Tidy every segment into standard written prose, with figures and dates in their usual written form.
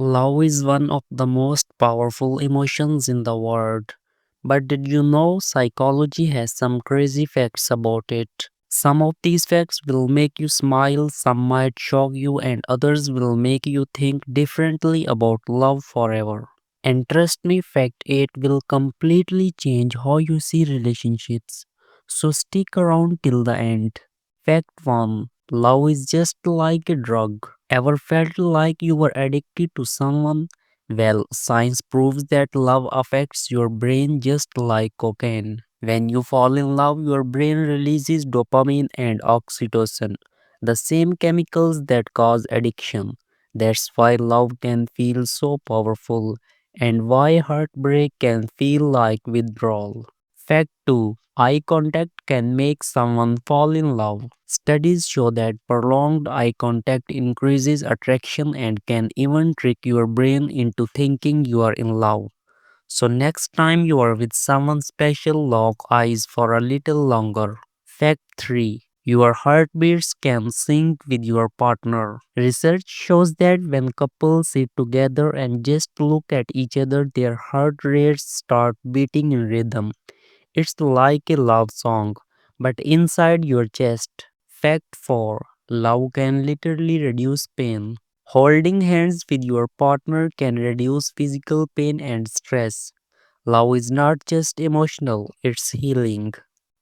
Love is one of the most powerful emotions in the world. But did you know psychology has some crazy facts about it? Some of these facts will make you smile, some might shock you, and others will make you think differently about love forever. And trust me, fact 8 will completely change how you see relationships. So stick around till the end. Fact 1. Love is just like a drug. Ever felt like you were addicted to someone? Well, science proves that love affects your brain just like cocaine. When you fall in love, your brain releases dopamine and oxytocin, the same chemicals that cause addiction. That's why love can feel so powerful and why heartbreak can feel like withdrawal. Fact 2. Eye contact can make someone fall in love. Studies show that prolonged eye contact increases attraction and can even trick your brain into thinking you are in love. So, next time you are with someone special, lock eyes for a little longer. Fact 3. Your heartbeats can sync with your partner. Research shows that when couples sit together and just look at each other, their heart rates start beating in rhythm. It's like a love song, but inside your chest. Fact 4. Love can literally reduce pain. Holding hands with your partner can reduce physical pain and stress. Love is not just emotional, it's healing.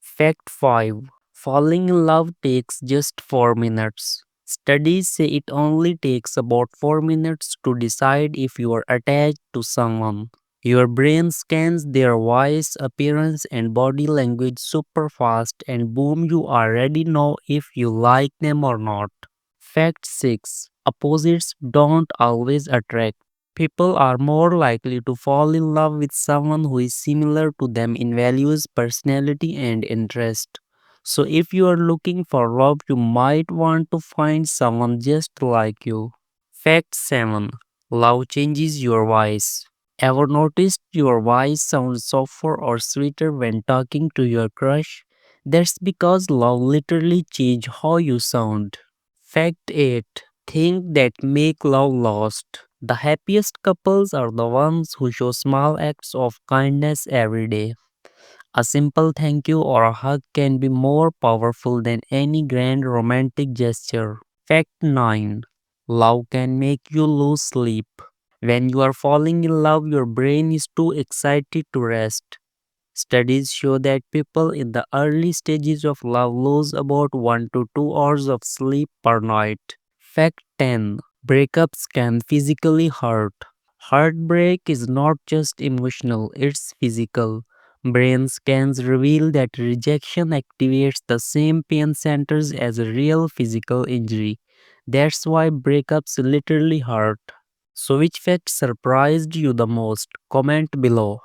Fact 5. Falling in love takes just 4 minutes. Studies say it only takes about 4 minutes to decide if you are attached to someone. Your brain scans their voice, appearance, and body language super fast, and boom, you already know if you like them or not. Fact 6. Opposites don't always attract. People are more likely to fall in love with someone who is similar to them in values, personality, and interest. So, if you are looking for love, you might want to find someone just like you. Fact 7. Love changes your voice. Ever noticed your voice sounds softer or sweeter when talking to your crush? That's because love literally changes how you sound. Fact 8. Things that make love last. The happiest couples are the ones who show small acts of kindness every day. A simple thank you or a hug can be more powerful than any grand romantic gesture. Fact 9. Love can make you lose sleep. When you are falling in love, your brain is too excited to rest. Studies show that people in the early stages of love lose about 1 to 2 hours of sleep per night. Fact 10. Breakups can physically hurt. Heartbreak is not just emotional, it's physical. Brain scans reveal that rejection activates the same pain centers as a real physical injury. That's why breakups literally hurt. So, which fact surprised you the most? Comment below.